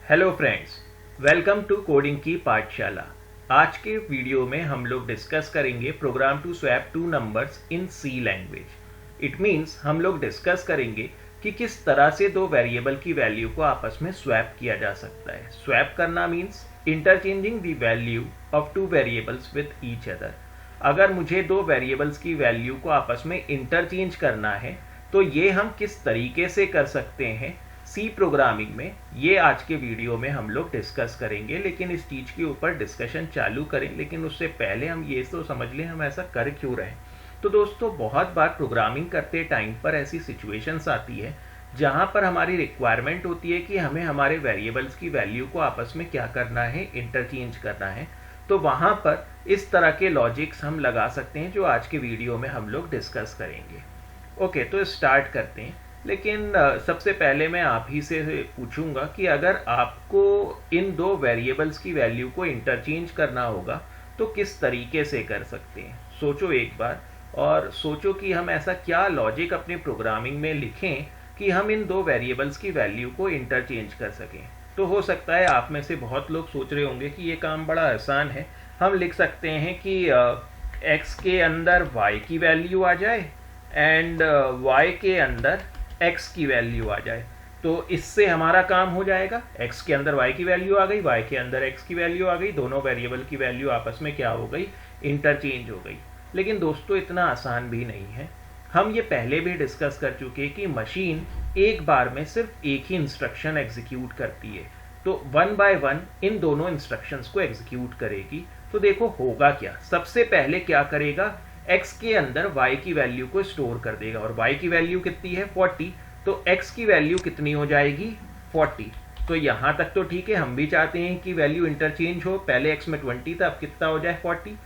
Hello friends, welcome to coding की पाठशाला। आज के वीडियो में हम लोग डिस्कस करेंगे program to swap two numbers in C language. It means हम लोग डिस्कस करेंगे कि किस तरह से दो वेरिएबल की वैल्यू को आपस में स्वैप किया जा सकता है। स्वैप करना means interchanging the value of two variables with each other. अगर मुझे दो वेरिएबल्स की वैल्यू को आपस में इंटरचेंज करना है तो ये हम किस तरीके से कर सकते हैं सी प्रोग्रामिंग में, ये आज के वीडियो में हम लोग डिस्कस करेंगे। लेकिन इस चीज़ के ऊपर डिस्कशन चालू करें, लेकिन उससे पहले हम ये तो समझ लें हम ऐसा कर क्यों रहे हैं। तो दोस्तों, बहुत बार प्रोग्रामिंग करते टाइम पर ऐसी सिचुएशंस आती है जहाँ पर हमारी रिक्वायरमेंट होती है कि हमें हमारे वेरिएबल्स की वैल्यू को आपस में क्या करना है, इंटरचेंज करना है। तो वहाँ पर इस तरह के लॉजिक्स हम लगा सकते हैं जो आज के वीडियो में हम लोग डिस्कस करेंगे। ओके, तो स्टार्ट करते हैं। लेकिन सबसे पहले मैं आप ही से पूछूंगा कि अगर आपको इन दो वेरिएबल्स की वैल्यू को इंटरचेंज करना होगा तो किस तरीके से कर सकते हैं। सोचो एक बार और सोचो कि हम ऐसा क्या लॉजिक अपने प्रोग्रामिंग में लिखें कि हम इन दो वेरिएबल्स की वैल्यू को इंटरचेंज कर सकें। तो हो सकता है आप में से बहुत लोग सोच रहे होंगे कि ये काम बड़ा आसान है, हम लिख सकते हैं कि x के अंदर y की वैल्यू आ जाए एंड y के अंदर x की वैल्यू आ जाए, तो इससे हमारा काम हो जाएगा। x के अंदर y की वैल्यू आ गई, y के अंदर x की वैल्यू आ गई, दोनों वेरिएबल की वैल्यू आपस में क्या हो गई, इंटरचेंज हो गई। लेकिन दोस्तों, इतना आसान भी नहीं है। हम ये पहले भी डिस्कस कर चुके कि मशीन एक बार में सिर्फ एक ही इंस्ट्रक्शन एग्जीक्यूट करती है, तो वन बाय वन इन दोनों इंस्ट्रक्शंस को एग्जीक्यूट करेगी। तो देखो होगा क्या, सबसे पहले क्या करेगा, x के अंदर y की वैल्यू को स्टोर कर देगा और y की वैल्यू कितनी है 40, तो x की वैल्यू कितनी हो जाएगी 40। तो यहाँ तक तो ठीक है, हम भी चाहते हैं कि वैल्यू इंटरचेंज हो। पहले x में 20 था, अब कितना हो जाए 40।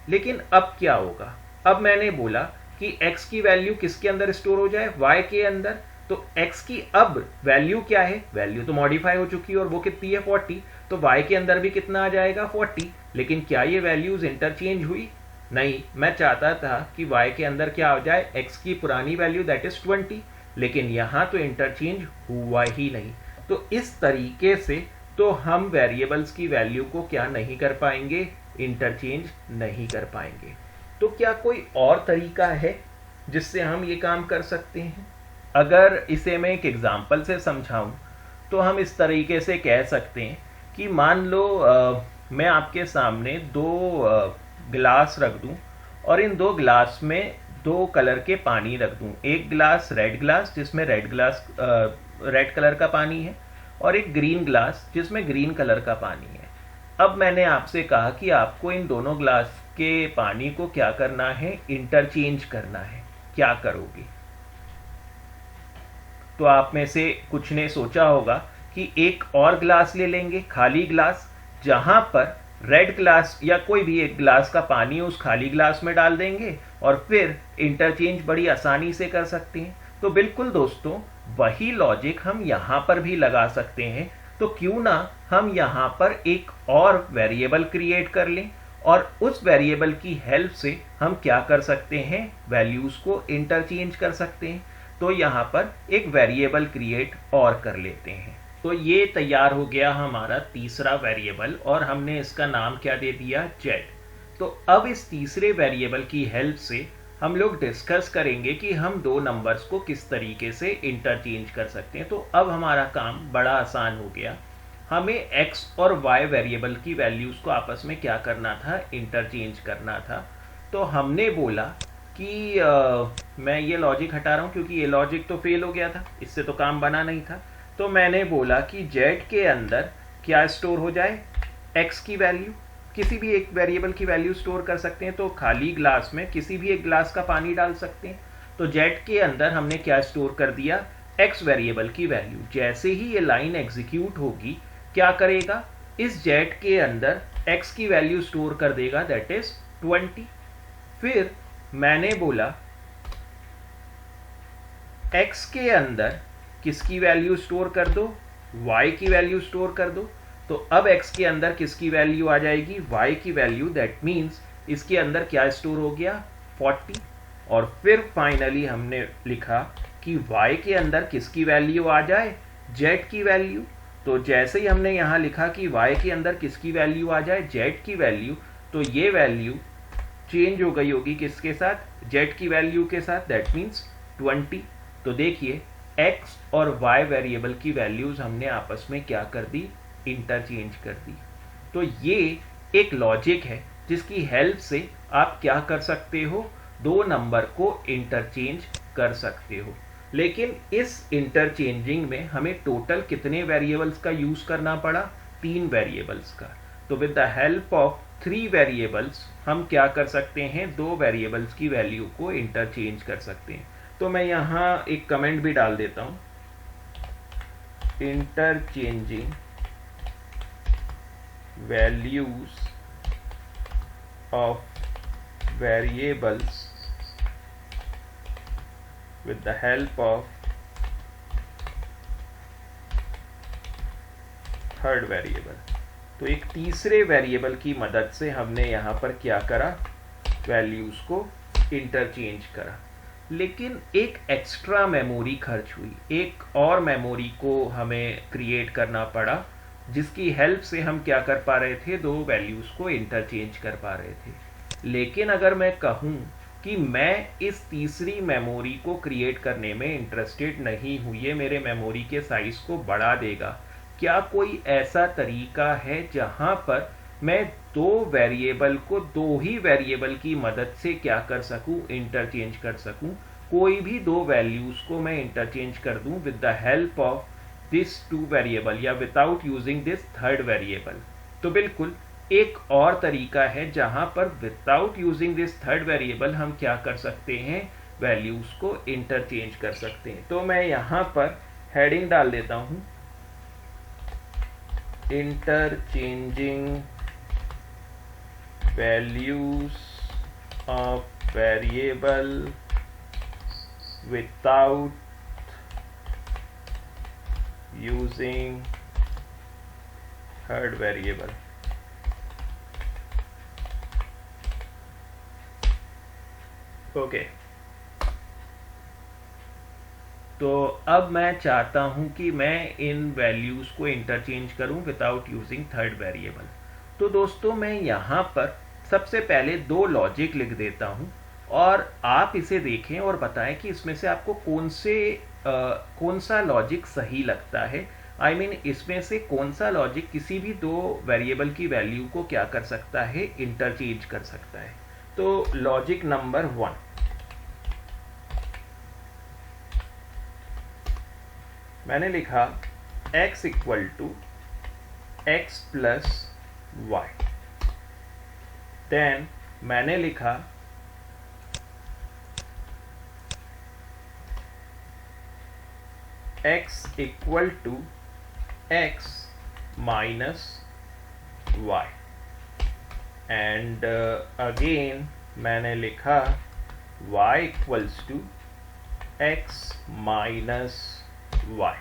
लेकिन अब क्या होगा, अब मैंने बोला कि x की वैल्यू किसके अंदर स्टोर हो जाए, y के अंदर। तो x की अब वैल्यू क्या है, वैल्यू तो मॉडिफाई हो चुकी है और वो कितनी है 40, तो y के अंदर भी कितना आ जाएगा 40। लेकिन क्या ये वैल्यूज इंटरचेंज हुई? नहीं, मैं चाहता था कि y के अंदर क्या हो जाए, x की पुरानी वैल्यू दैट इज 20, लेकिन यहाँ तो इंटरचेंज हुआ ही नहीं। तो इस तरीके से तो हम वेरिएबल्स की वैल्यू को क्या नहीं कर पाएंगे, इंटरचेंज नहीं कर पाएंगे। तो क्या कोई और तरीका है जिससे हम ये काम कर सकते हैं? अगर इसे मैं एक एग्जांपल से समझाऊं तो हम इस तरीके से कह सकते हैं कि मान लो मैं आपके सामने दो गिलास रख दूं और इन दो गिलास में दो कलर के पानी रख दूं। एक गिलास रेड गिलास जिसमें रेड कलर का पानी है और एक ग्रीन गिलास जिसमें ग्रीन कलर का पानी है। अब मैंने आपसे कहा कि आपको इन दोनों गिलास के पानी को क्या करना है, इंटरचेंज करना है। क्या करोगे? तो आप में से कुछ ने सोचा होगा कि एक और गिलास ले लेंगे, खाली गिलास, जहां पर रेड ग्लास या कोई भी एक गिलास का पानी उस खाली गिलास में डाल देंगे और फिर इंटरचेंज बड़ी आसानी से कर सकते हैं। तो बिल्कुल दोस्तों, वही लॉजिक हम यहाँ पर भी लगा सकते हैं। तो क्यों ना हम यहाँ पर एक और वेरिएबल क्रिएट कर लें और उस वेरिएबल की हेल्प से हम क्या कर सकते हैं, वैल्यूज को इंटरचेंज कर सकते हैं। तो यहाँ पर एक वेरिएबल क्रिएट और कर लेते हैं। तो ये तैयार हो गया हमारा तीसरा वेरिएबल और हमने इसका नाम क्या दे दिया, z। तो अब इस तीसरे वेरिएबल की हेल्प से हम लोग डिस्कस करेंगे कि हम दो नंबर्स को किस तरीके से इंटरचेंज कर सकते हैं। तो अब हमारा काम बड़ा आसान हो गया। हमें x और y वेरिएबल की वैल्यूज को आपस में क्या करना था, इंटरचेंज करना था। तो हमने बोला कि मैं ये लॉजिक हटा रहा हूँ क्योंकि ये लॉजिक तो फेल हो गया था, इससे तो काम बना नहीं था। तो मैंने बोला कि z के अंदर क्या स्टोर हो जाए, x की वैल्यू, किसी भी एक वेरिएबल की वैल्यू स्टोर कर सकते हैं। तो खाली ग्लास में किसी भी एक ग्लास का पानी डाल सकते हैं। तो z के अंदर हमने क्या स्टोर कर दिया, x वेरिएबल की वैल्यू। जैसे ही ये लाइन एग्जीक्यूट होगी, क्या करेगा, इस z के अंदर x की वैल्यू स्टोर कर देगा दैट इज 20। फिर मैंने बोला x के अंदर किसकी वैल्यू स्टोर कर दो, y की वैल्यू स्टोर कर दो। तो अब x के अंदर किसकी वैल्यू आ जाएगी, y की वैल्यू। दैट मीन्स इसके अंदर क्या स्टोर हो गया, 40। और फिर फाइनली हमने लिखा कि y के अंदर किसकी वैल्यू आ जाए, z की वैल्यू। तो जैसे ही हमने यहाँ लिखा कि y के अंदर किसकी वैल्यू आ जाए, z की वैल्यू, तो ये वैल्यू चेंज हो गई होगी किसके साथ, z की वैल्यू के साथ, दैट मीन्स 20। तो देखिए x और y वेरिएबल की वैल्यूज हमने आपस में क्या कर दी, इंटरचेंज कर दी। तो ये एक लॉजिक है जिसकी हेल्प से आप क्या कर सकते हो, दो नंबर को इंटरचेंज कर सकते हो। लेकिन इस इंटरचेंजिंग में हमें टोटल कितने वेरिएबल्स का यूज करना पड़ा, 3 वेरिएबल्स का। तो with the help of 3 variables हम क्या कर सकते हैं, 2 वेरिएबल्स की वैल्यू को इंटरचेंज कर सकते हैं। तो मैं यहाँ एक कमेंट भी डाल देता हूँ, interchanging values of variables with the help of third variable. तो एक तीसरे वेरिएबल की मदद से हमने यहाँ पर क्या करा, वैल्यूज को इंटरचेंज करा। लेकिन एक एक्स्ट्रा मेमोरी खर्च हुई, एक और मेमोरी को हमें क्रिएट करना पड़ा, जिसकी हेल्प से हम क्या कर पा रहे थे, दो वैल्यूज को इंटरचेंज कर पा रहे थे। लेकिन अगर मैं कहूँ कि मैं इस तीसरी मेमोरी को क्रिएट करने में इंटरेस्टेड नहीं हूँ, ये मेरे मेमोरी के साइज को बढ़ा देगा, क्या कोई ऐसा तरीका है जहाँ पर मैं दो वेरिएबल को दो ही वेरिएबल की मदद से क्या कर सकूँ, इंटरचेंज कर सकूँ, कोई भी दो वैल्यूज को मैं इंटरचेंज कर दूँ with the help of this 2 variable या without using this third variable. तो बिल्कुल एक और तरीका है जहां पर without using this third variable हम क्या कर सकते हैं, वैल्यूज को इंटरचेंज कर सकते हैं। तो मैं यहां पर हेडिंग डाल देता हूं, interchanging values of variable without using third variable. Okay, तो अब मैं चाहता हूं कि मैं इन वैल्यूज को इंटरचेंज करूं विदाउट यूजिंग थर्ड वेरिएबल। तो दोस्तों मैं यहां पर सबसे पहले 2 लॉजिक लिख देता हूं और आप इसे देखें और बताएं कि इसमें से आपको कौन सा लॉजिक सही लगता है। आई मीन इसमें से कौन सा लॉजिक किसी भी 2 वेरिएबल की वैल्यू को क्या कर सकता है, इंटरचेंज कर सकता है। तो लॉजिक नंबर 1, मैंने लिखा x equal to x plus y. Then मैंने लिखा x equal to x minus y. And again मैंने लिखा y equals to x minus y।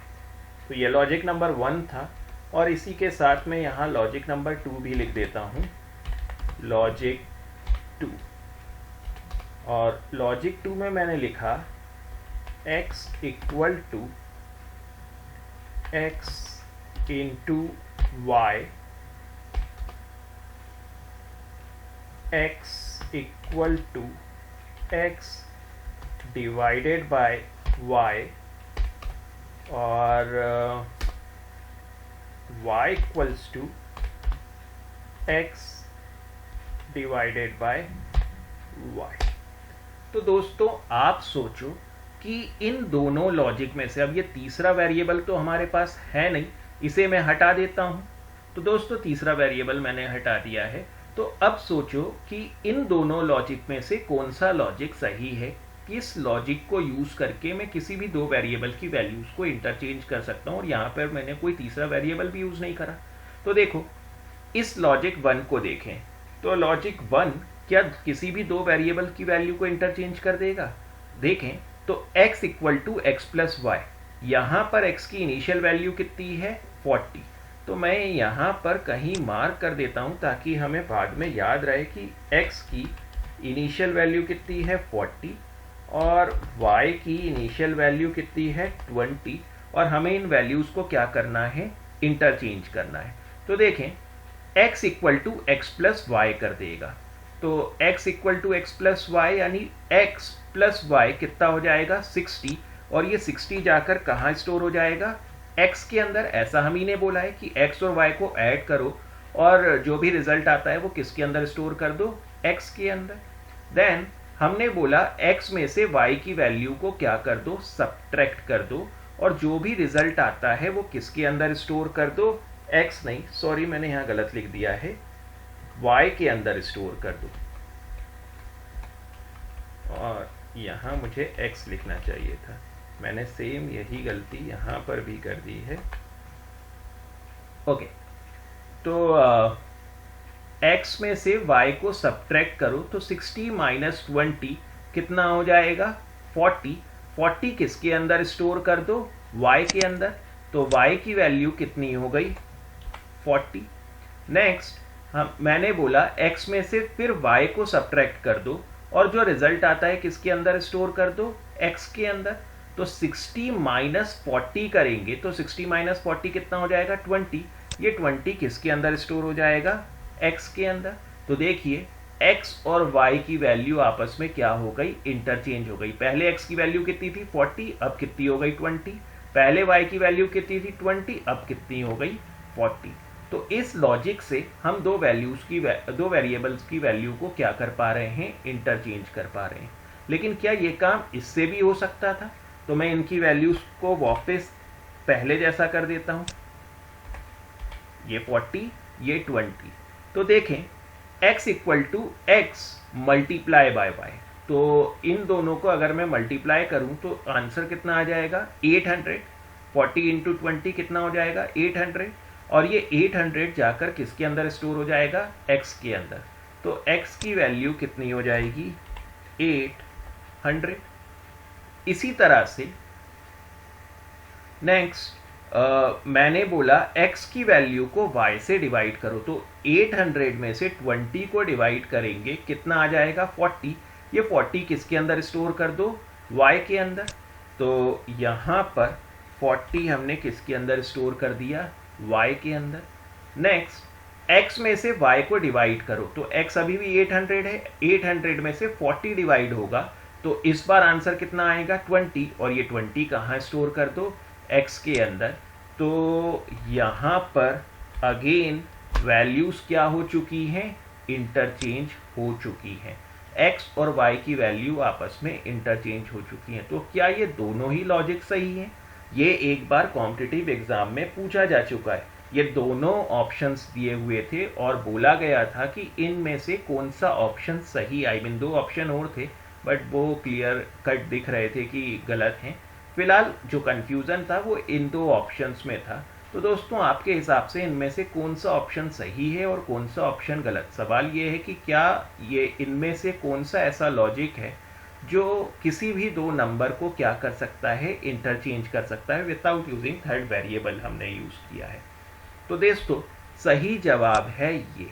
तो ये लॉजिक नंबर 1 था और इसी के साथ में यहाँ लॉजिक नंबर 2 भी लिख देता हूँ, लॉजिक 2। और लॉजिक 2 में मैंने लिखा x equal to x into y, x equal to x divided by y और y equals to x divided by y। तो दोस्तों आप सोचो कि इन दोनों लॉजिक में से, अब ये तीसरा वेरिएबल तो हमारे पास है नहीं, इसे मैं हटा देता हूं। तो दोस्तों तीसरा वेरिएबल मैंने हटा दिया है। तो अब सोचो कि इन दोनों लॉजिक में से कौन सा लॉजिक सही है, किस लॉजिक को यूज करके मैं किसी भी 2 वेरिएबल की वैल्यूज को इंटरचेंज कर सकता हूं। और यहां पर मैंने कोई तीसरा वेरिएबल भी यूज नहीं करा। तो देखो इस लॉजिक 1 को देखें, तो लॉजिक 1 क्या किसी भी 2 वेरिएबल की वैल्यू को इंटरचेंज कर देगा? देखें तो x equal to x plus y, यहां पर x की इनिशियल वैल्यू कितनी है, 40। तो मैं यहां पर कहीं मार्क कर देता हूं ताकि हमें बाद में याद रहे कि x की इनिशियल वैल्यू कितनी है, 40, और y की इनिशियल वैल्यू कितनी है, 20। और हमें इन वैल्यूज को क्या करना है, इंटरचेंज करना है। तो देखें x equal to x plus y कर देगा, तो x equal to x plus y यानी x प्लस वाई कितना हो जाएगा 60, और ये 60 जाकर कहाँ स्टोर हो जाएगा x के अंदर। ऐसा हम ही ने बोला है कि x और y को ऐड करो और जो भी रिजल्ट आता है वो किसके अंदर स्टोर कर दो, x के अंदर। देन हमने बोला x में से y की वैल्यू को क्या कर दो, सब्ट्रैक्ट कर दो, और जो भी रिजल्ट आता है वो किसके अंदर स्टोर कर दो, x नहीं, सॉरी मैंने यहां गलत लिख दिया है, y के अंदर स्टोर कर दो, और यहां मुझे x लिखना चाहिए था, मैंने सेम यही गलती यहां पर भी कर दी है। ओके, तो x में से y को सब्ट्रैक्ट करो तो 60 माइनस 20 कितना हो जाएगा 40। 40 किसके अंदर स्टोर कर दो, y के अंदर, तो y की वैल्यू कितनी हो गई 40। नेक्स्ट मैंने बोला x में से फिर y को सब्ट्रैक्ट कर दो और जो रिजल्ट आता है किसके अंदर स्टोर कर दो, x के अंदर। तो 60 माइनस 40 करेंगे तो 60 माइनस 40 कितना हो जाएगा 20। ये 20 किसके अंदर स्टोर हो जाएगा, x के अंदर। तो देखिए x और y की वैल्यू आपस में क्या हो गई, इंटरचेंज हो गई। पहले x की वैल्यू कितनी थी 40, अब कितनी हो गई 20। पहले y की वैल्यू कितनी थी 20, अब कितनी हो गई 40। तो इस लॉजिक से हम दो वेरिएबल्स की वैल्यू को क्या कर पा रहे हैं, इंटरचेंज कर पा रहे हैं। लेकिन क्या ये काम इससे भी हो सकता था, तो मैं इनकी वैल्यूज को वापस पहले जैसा कर देता हूं, ये 40 ये 20। तो देखें x equal to x multiply by y, तो इन दोनों को अगर मैं मल्टीप्लाई करूं तो आंसर कितना आ जाएगा 800। 40 इंटू 20 कितना हो जाएगा 800, और ये 800 जाकर किसके अंदर स्टोर हो जाएगा, x के अंदर। तो x की वैल्यू कितनी हो जाएगी 800। इसी तरह से नेक्स्ट मैंने बोला x की वैल्यू को y से डिवाइड करो, तो 800 में से 20 को डिवाइड करेंगे कितना आ जाएगा 40। ये 40 किसके अंदर स्टोर कर दो, y के अंदर। तो यहाँ पर 40 हमने किसके अंदर स्टोर कर दिया, y के अंदर। नेक्स्ट x में से y को डिवाइड करो, तो x अभी भी 800 है, 800 में से 40 डिवाइड होगा तो इस बार आंसर कितना आएगा 20, और ये 20 कहाँ स्टोर कर दो, x के अंदर। तो यहाँ पर अगेन वैल्यूज क्या हो चुकी हैं, इंटरचेंज हो चुकी हैं। x और y की वैल्यू आपस में इंटरचेंज हो चुकी हैं। तो क्या ये दोनों ही लॉजिक सही हैं? ये एक बार कॉम्पिटिटिव एग्जाम में पूछा जा चुका है। ये दोनों ऑप्शंस दिए हुए थे और बोला गया था कि इनमें से कौन सा ऑप्शन सही, आई मीन दो ऑप्शन और थे बट वो क्लियर कट दिख रहे थे कि गलत हैं। फिलहाल जो कंफ्यूजन था वो इन दो ऑप्शंस में था। तो दोस्तों आपके हिसाब से इनमें से कौन सा ऑप्शन सही है और कौन सा ऑप्शन गलत? सवाल ये है कि क्या ये इनमें से कौन सा ऐसा लॉजिक है जो किसी भी दो नंबर को क्या कर सकता है, इंटरचेंज कर सकता है विदाउट यूजिंग थर्ड वेरिएबल हमने यूज किया है। तो दोस्तों सही जवाब है ये।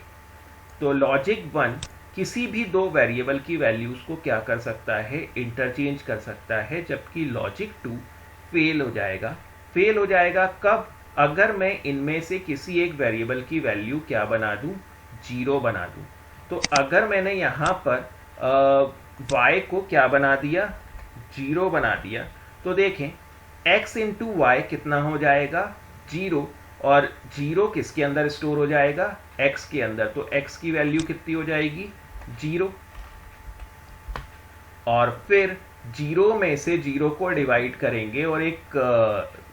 तो लॉजिक 1 किसी भी दो वेरिएबल की वैल्यूज को क्या कर सकता है, इंटरचेंज कर सकता है, जबकि लॉजिक 2 फेल हो जाएगा। फेल हो जाएगा कब? अगर मैं इनमें से किसी एक वेरिएबल की वैल्यू क्या बना दूं, 0 बना दूं। तो अगर मैंने यहाँ पर y को क्या बना दिया, 0 बना दिया, तो देखें x इंटू वाई कितना हो जाएगा 0, और 0 किसके अंदर स्टोर हो जाएगा, x के अंदर। तो x की वैल्यू कितनी हो जाएगी 0, और फिर 0 में से 0 को डिवाइड करेंगे और एक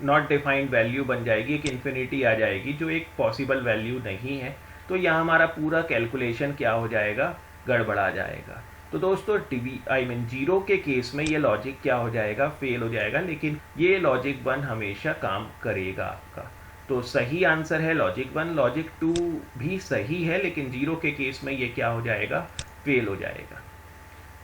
नॉट डिफाइंड वैल्यू बन जाएगी, एक इन्फिनिटी आ जाएगी जो एक पॉसिबल वैल्यू नहीं है। तो यहाँ हमारा पूरा कैलकुलेशन क्या हो जाएगा, गड़बड़ा जाएगा। तो दोस्तों आई मीन 0 के केस में ये लॉजिक क्या हो जाएगा, फेल हो जाएगा, लेकिन ये लॉजिक 1 हमेशा काम करेगा आपका। तो सही आंसर है लॉजिक 1। लॉजिक 2 भी सही है, लेकिन 0 के केस में ये क्या हो जाएगा, फेल हो जाएगा।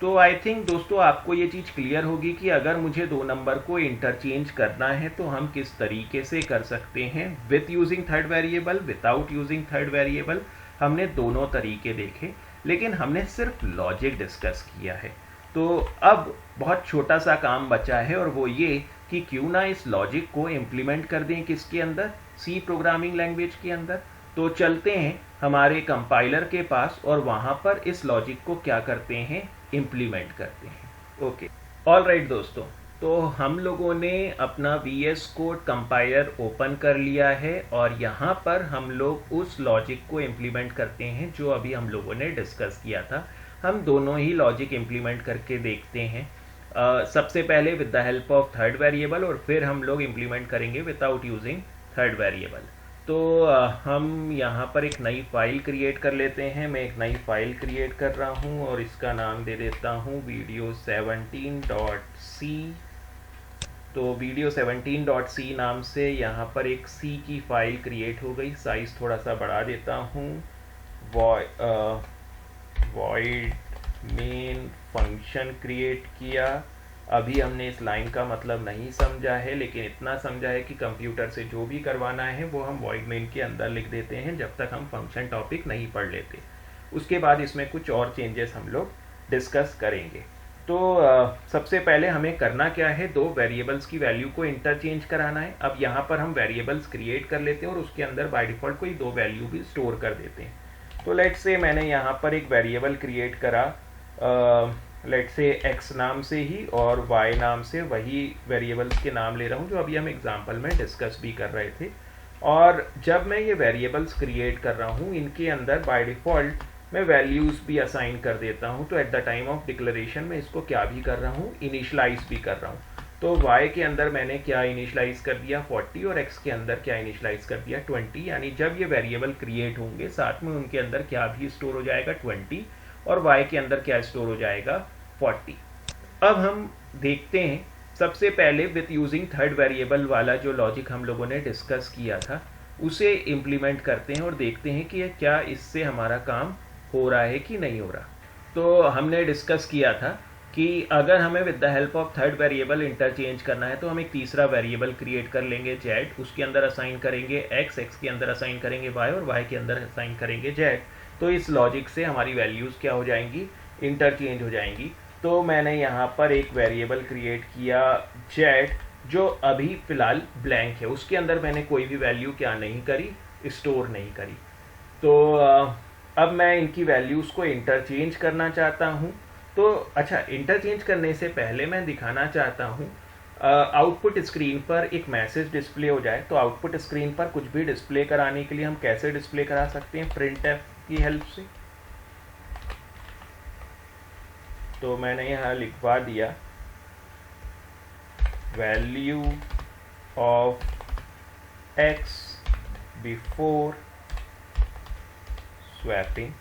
तो आई थिंक दोस्तों आपको ये चीज़ क्लियर होगी कि अगर मुझे दो नंबर को इंटरचेंज करना है तो हम किस तरीके से कर सकते हैं, with using third variable, without using third variable. हमने दोनों तरीके देखे, लेकिन हमने सिर्फ लॉजिक डिस्कस किया है। तो अब बहुत छोटा सा काम बचा है, और वो ये कि क्यों ना इस लॉजिक को इम्प्लीमेंट कर दें किसके अंदर, सी प्रोग्रामिंग लैंग्वेज के अंदर। तो चलते हैं हमारे कंपाइलर के पास और वहाँ पर इस लॉजिक को क्या करते हैं, इम्प्लीमेंट करते हैं। ओके, ऑल राइट दोस्तों, तो हम लोगों ने अपना VS कोड कंपाइलर ओपन कर लिया है और यहाँ पर हम लोग उस लॉजिक को इम्प्लीमेंट करते हैं जो अभी हम लोगों ने डिस्कस किया था। हम दोनों ही लॉजिक इम्प्लीमेंट करके देखते हैं। सबसे पहले with the help of third variable और फिर हम लोग इम्प्लीमेंट करेंगे विदाउट यूजिंग थर्ड वेरिएबल। तो हम यहाँ पर एक नई फाइल क्रिएट कर लेते हैं। मैं एक नई फाइल क्रिएट कर रहा हूँ और इसका नाम दे देता हूँ video17.c। तो video17.c नाम से यहाँ पर एक C की फाइल क्रिएट हो गई। साइज़ थोड़ा सा बढ़ा देता हूँ। void main फंक्शन क्रिएट किया। अभी हमने इस लाइन का मतलब नहीं समझा है, लेकिन इतना समझा है कि कंप्यूटर से जो भी करवाना है वो हम void main के अंदर लिख देते हैं जब तक हम फंक्शन टॉपिक नहीं पढ़ लेते। उसके बाद इसमें कुछ और चेंजेस हम लोग डिस्कस करेंगे। तो सबसे पहले हमें करना क्या है, दो वेरिएबल्स की वैल्यू को इंटरचेंज कराना है। अब यहाँ पर हम वेरिएबल्स क्रिएट कर लेते हैं और उसके अंदर बाय डिफ़ॉल्ट कोई दो वैल्यू भी स्टोर कर देते हैं। तो लेट्स से मैंने यहाँ पर एक वेरिएबल क्रिएट करा, लेट्स से x नाम से ही और y नाम से, वही वेरिएबल्स के नाम ले रहा हूँ जो अभी हम एग्जांपल में डिस्कस भी कर रहे थे। और जब मैं ये वेरिएबल्स क्रिएट कर रहा हूँ इनके अंदर बाय डिफ़ॉल्ट मैं वैल्यूज़ भी असाइन कर देता हूँ। तो at the time of declaration में इसको क्या भी कर रहा हूँ, इनिशलाइज भी कर रहा हूँ। तो y के अंदर मैंने क्या इनिशलाइज कर दिया 40 और x के अंदर क्या इनिशलाइज कर दिया 20। यानी जब ये वेरिएबल क्रिएट होंगे साथ में उनके अंदर क्या भी स्टोर हो जाएगा 20 और y के अंदर क्या स्टोर हो जाएगा 40। अब हम देखते हैं सबसे पहले विथ यूजिंग थर्ड वेरिएबल वाला जो लॉजिक हम लोगों ने डिस्कस किया था उसे इम्प्लीमेंट करते हैं और देखते हैं कि क्या इससे हमारा काम हो रहा है कि नहीं हो रहा। तो हमने डिस्कस किया था कि अगर हमें with the help of third variable interchange करना है तो हम एक तीसरा वेरिएबल क्रिएट कर लेंगे z, उसके अंदर असाइन करेंगे x के अंदर असाइन करेंगे y और y के अंदर असाइन करेंगे z। तो इस लॉजिक से हमारी वैल्यूज़ क्या हो जाएंगी, इंटरचेंज हो जाएंगी। तो मैंने यहाँ पर एक वेरिएबल क्रिएट किया z जो अभी फ़िलहाल ब्लैंक है, उसके अंदर मैंने कोई भी वैल्यू क्या नहीं करी, स्टोर नहीं करी। तो अब मैं इनकी वैल्यूज़ को इंटरचेंज करना चाहता हूँ। तो अच्छा, इंटरचेंज करने से पहले मैं दिखाना चाहता हूँ आउटपुट स्क्रीन पर एक मैसेज डिस्प्ले हो जाए। तो आउटपुट स्क्रीन पर कुछ भी डिस्प्ले कराने के लिए हम कैसे डिस्प्ले करा सकते हैं, printf की हेल्प से। तो मैंने यहाँ लिखवा दिया value of x before swapping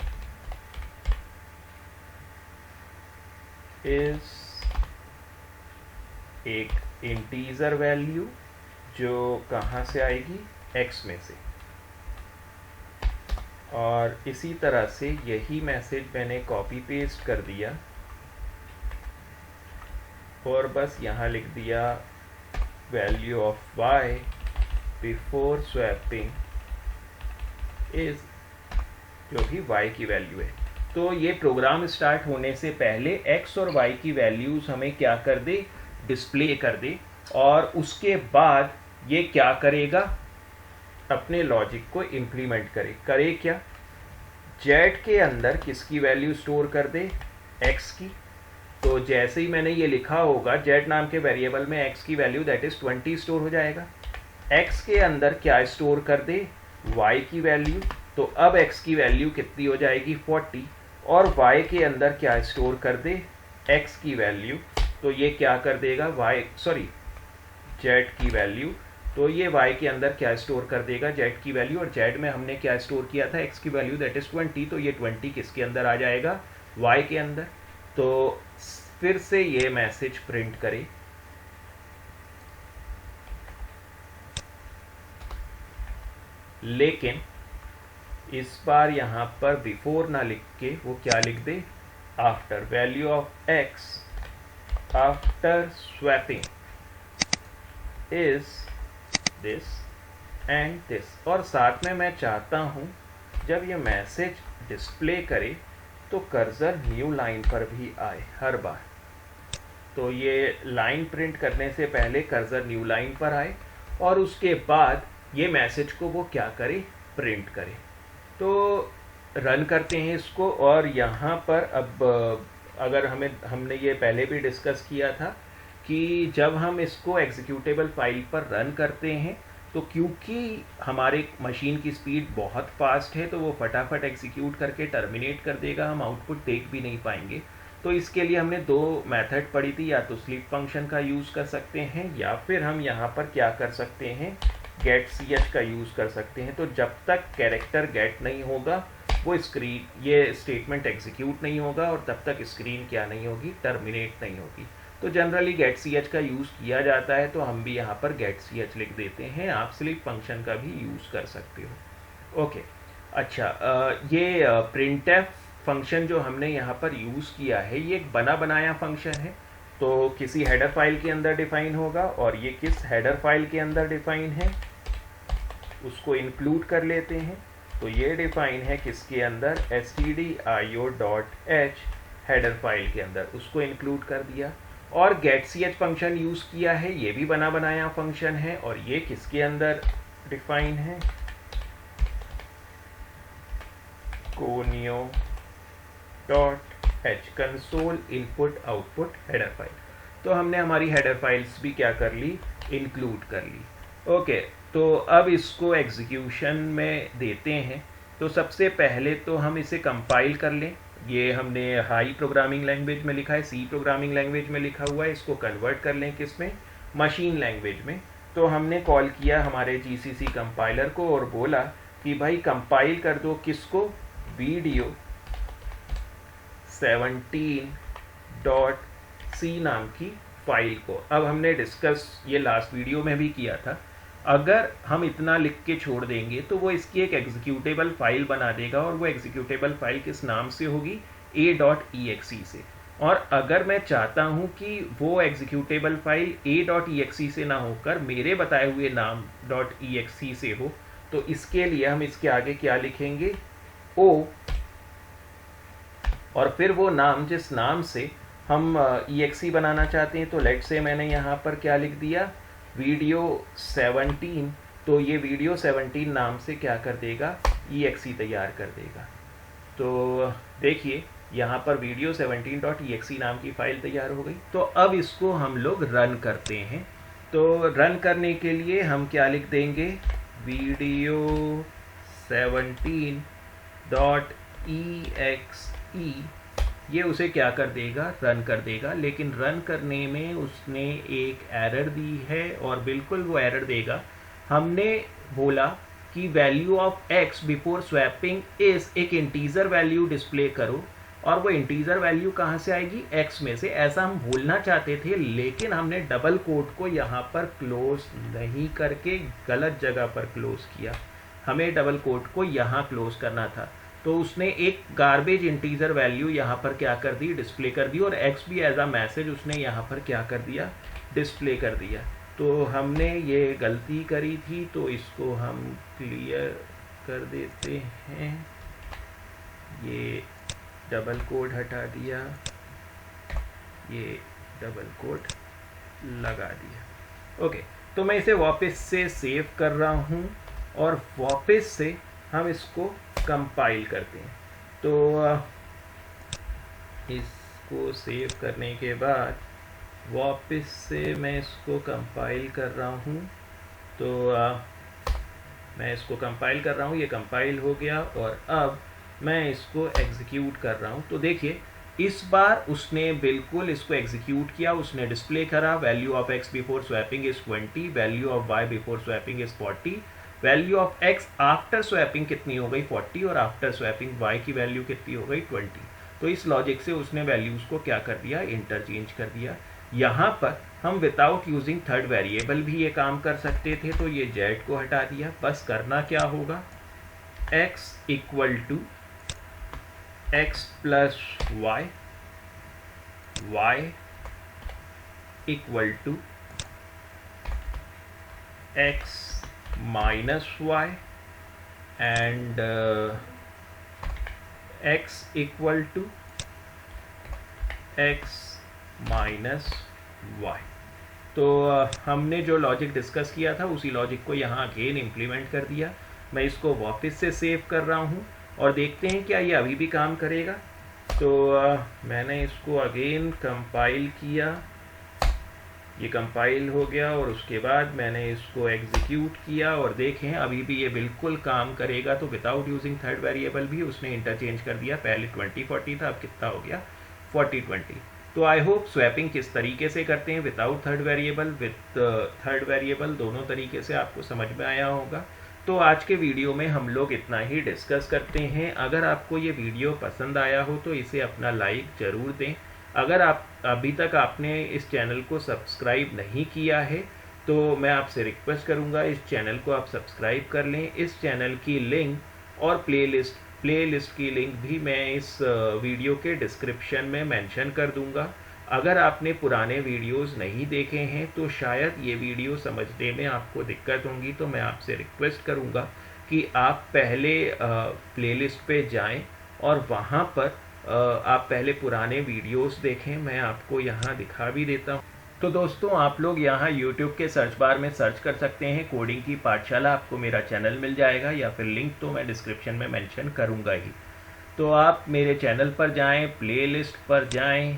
is एक इंटीजर वैल्यू जो कहाँ से आएगी, x में से। और इसी तरह से यही मैसेज मैंने कॉपी पेस्ट कर दिया और बस यहाँ लिख दिया value of y before swapping is, जो कि y की वैल्यू है। तो ये प्रोग्राम स्टार्ट होने से पहले x और y की वैल्यूज़ हमें क्या कर दे, डिस्प्ले कर दे। और उसके बाद ये क्या करेगा, अपने लॉजिक को इम्प्लीमेंट करे क्या, z के अंदर किसकी वैल्यू स्टोर कर दे, x की। तो जैसे ही मैंने ये लिखा होगा z नाम के वेरिएबल में x की वैल्यू दैट इज़ 20 स्टोर हो जाएगा। x के अंदर क्या स्टोर कर दे, y की वैल्यू। तो अब x की वैल्यू कितनी हो जाएगी 40 और y के अंदर क्या स्टोर कर दे, x की वैल्यू। तो ये क्या कर देगा z की वैल्यू। तो ये y के अंदर क्या स्टोर कर देगा, z की वैल्यू। और z में हमने क्या स्टोर किया था, x की वैल्यू दैट इज़ 20। तो ये 20 किसके अंदर आ जाएगा, y के अंदर। तो फिर से ये मैसेज प्रिंट करे, लेकिन इस बार यहाँ पर बिफोर ना लिख के वो क्या लिख दे, after. Value of x after swapping is this and this. और साथ में मैं चाहता हूँ जब ये मैसेज डिस्प्ले करे तो कर्सर न्यू लाइन पर भी आए हर बार। तो ये लाइन प्रिंट करने से पहले कर्सर न्यू लाइन पर आए और उसके बाद ये मैसेज को वो क्या करे, प्रिंट करे। तो रन करते हैं इसको, और यहाँ पर अब अगर हमने ये पहले भी डिस्कस किया था कि जब हम इसको एग्जीक्यूटेबल फाइल पर रन करते हैं तो क्योंकि हमारे मशीन की स्पीड बहुत फास्ट है तो वो फटाफट एग्जीक्यूट करके टर्मिनेट कर देगा, हम आउटपुट देख भी नहीं पाएंगे। तो इसके लिए हमने दो मेथड पढ़ी थी, या तो स्लीप फंक्शन का यूज़ कर सकते हैं या फिर हम यहाँ पर क्या कर सकते हैं, गेट ch का यूज़ कर सकते हैं। तो जब तक कैरेक्टर गेट नहीं होगा वो स्क्रीन, ये स्टेटमेंट एग्जीक्यूट नहीं होगा और तब तक स्क्रीन क्या नहीं होगी, टर्मिनेट नहीं होगी। तो जनरली गेट ch का यूज़ किया जाता है, तो हम भी यहाँ पर गेट ch लिख देते हैं। आप स्लीप फंक्शन का भी यूज़ कर सकते हो। ओके, अच्छा, ये printf फंक्शन जो हमने यहाँ पर यूज़ किया है ये एक बना बनाया फंक्शन है, तो किसी हेडर फाइल के अंदर डिफाइन होगा, और ये किस हेडर फाइल के अंदर डिफाइन है उसको इंक्लूड कर लेते हैं। तो ये डिफाइन है किसके अंदर, stdio.h हेडर फाइल के अंदर, उसको इंक्लूड कर दिया। और getch फंक्शन यूज़ किया है, ये भी बना बनाया फंक्शन है, और ये किसके अंदर डिफाइन है, conio.h console input output header file. तो हमने हमारी हेडर फाइल्स भी क्या कर ली, इंक्लूड कर ली। ओके, तो अब इसको एग्जीक्यूशन में देते हैं। तो सबसे पहले तो हम इसे कंपाइल कर लें। ये हमने हाई प्रोग्रामिंग लैंग्वेज में लिखा है, सी प्रोग्रामिंग लैंग्वेज में लिखा हुआ है, इसको कन्वर्ट कर लें किस में, मशीन लैंग्वेज में। तो हमने कॉल किया हमारे जीसीसी कंपाइलर को और बोला कि भाई कंपाइल कर दो किसको, वीडियो 17.c नाम की फाइल को। अब हमने डिस्कस ये लास्ट वीडियो में भी किया था, अगर हम इतना लिख के छोड़ देंगे तो वो इसकी एक एग्जीक्यूटेबल फाइल बना देगा, और वो एग्जीक्यूटेबल फाइल किस नाम से होगी, a.exe से। और अगर मैं चाहता हूँ कि वो एग्जीक्यूटेबल फाइल a.exe से ना होकर मेरे बताए हुए नाम .exe से हो, तो इसके लिए हम इसके आगे क्या लिखेंगे, o, और फिर वो नाम जिस नाम से हम exe बनाना चाहते हैं। तो लेट से मैंने यहाँ पर क्या लिख दिया, वीडियो 17, तो ये वीडियो 17 नाम से क्या कर देगा, exe तैयार कर देगा। तो देखिए यहाँ पर वीडियो 17.exe नाम की फाइल तैयार हो गई। तो अब इसको हम लोग रन करते हैं। तो रन करने के लिए हम क्या लिख देंगे, वीडियो 17.exe, ये उसे क्या कर देगा, रन कर देगा। लेकिन रन करने में उसने एक एरर दी है, और बिल्कुल वो एरर देगा। हमने बोला कि value of x before swapping is, एक इंटीजर वैल्यू डिस्प्ले करो, और वो इंटीजर वैल्यू कहाँ से आएगी, x में से। ऐसा हम बोलना चाहते थे, लेकिन हमने डबल कोट को यहाँ पर क्लोज नहीं करके गलत जगह पर क्लोज किया। हमें डबल कोट को यहाँ क्लोज करना था, तो उसने एक गार्बेज इंटीजर वैल्यू यहाँ पर क्या कर दी, डिस्प्ले कर दी, और x भी एज अ मैसेज उसने यहाँ पर क्या कर दिया, डिस्प्ले कर दिया। तो हमने ये गलती करी थी, तो इसको हम क्लियर कर देते हैं। ये डबल कोड हटा दिया, ये डबल कोड लगा दिया। ओके, तो मैं इसे वापस से सेव कर रहा हूँ, और वापस से हम इसको कंपाइल करते हैं। तो इसको सेव करने के बाद वापस से मैं इसको कंपाइल कर रहा हूँ। तो मैं इसको कंपाइल कर रहा हूँ, ये कंपाइल हो गया, और अब मैं इसको एग्जीक्यूट कर रहा हूँ। तो देखिए इस बार उसने बिल्कुल इसको एग्जीक्यूट किया, उसने डिस्प्ले करा value of x before swapping is 20, value of y before swapping is 40, value of x after swapping कितनी हो गई 40, और आफ्टर स्वैपिंग y की वैल्यू कितनी हो गई 20। तो इस लॉजिक से उसने वैल्यूज़ को क्या कर दिया, इंटरचेंज कर दिया। यहाँ पर हम विदाउट यूजिंग थर्ड वेरिएबल भी ये काम कर सकते थे, तो ये z को हटा दिया। बस करना क्या होगा, x equal to x plus y, y equal to x minus y, and x equal to x minus y. तो हमने जो लॉजिक डिस्कस किया था उसी लॉजिक को यहाँ अगेन इम्प्लीमेंट कर दिया। मैं इसको वापस से सेव कर रहा हूँ और देखते हैं क्या ये अभी भी काम करेगा। तो मैंने इसको अगेन कंपाइल किया, ये कंपाइल हो गया और उसके बाद मैंने इसको एग्जीक्यूट किया और देखें अभी भी ये बिल्कुल काम करेगा। तो विदाउट यूजिंग थर्ड वेरिएबल भी उसने इंटरचेंज कर दिया, पहले 2040 था, अब कितना हो गया 4020। तो आई होप स्वैपिंग किस तरीके से करते हैं without third variable, with third variable, दोनों तरीके से आपको समझ में आया होगा। तो आज के वीडियो में हम लोग इतना ही डिस्कस करते हैं। अगर आपको ये वीडियो पसंद आया हो तो इसे अपना लाइक ज़रूर दें। अगर आप अभी तक आपने इस चैनल को सब्सक्राइब नहीं किया है तो मैं आपसे रिक्वेस्ट करूंगा इस चैनल को आप सब्सक्राइब कर लें। इस चैनल की लिंक और प्लेलिस्ट की लिंक भी मैं इस वीडियो के डिस्क्रिप्शन में मेंशन कर दूंगा। अगर आपने पुराने वीडियोस नहीं देखे हैं तो शायद ये वीडियो समझने में आपको दिक्कत होगी, तो मैं आपसे रिक्वेस्ट करूंगा कि आप पहले प्लेलिस्ट पे जाएं और वहाँ पर आप पहले पुराने वीडियोस देखें। मैं आपको यहाँ दिखा भी देता हूँ। तो दोस्तों आप लोग यहाँ YouTube के सर्च बार में सर्च कर सकते हैं कोडिंग की पाठशाला, आपको मेरा चैनल मिल जाएगा, या फिर लिंक तो मैं डिस्क्रिप्शन में मेंशन करूँगा ही। तो आप मेरे चैनल पर जाएं, प्लेलिस्ट पर जाएं,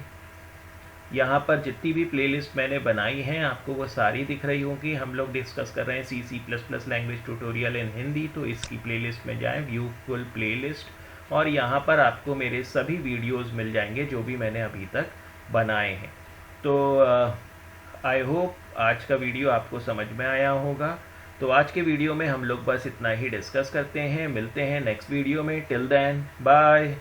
यहाँ पर जितनी भी प्लेलिस्ट मैंने बनाई हैं आपको वो सारी दिख रही होंगी। हम लोग डिस्कस कर रहे हैं C++ लैंग्वेज ट्यूटोरियल इन हिंदी, तो इसकी प्लेलिस्ट में जाएं, व्यू फुल प्लेलिस्ट, और यहाँ पर आपको मेरे सभी वीडियोस मिल जाएंगे जो भी मैंने अभी तक बनाए हैं। तो आई होप आज का वीडियो आपको समझ में आया होगा। तो आज के वीडियो में हम लोग बस इतना ही डिस्कस करते हैं, मिलते हैं नेक्स्ट वीडियो में। Till then bye.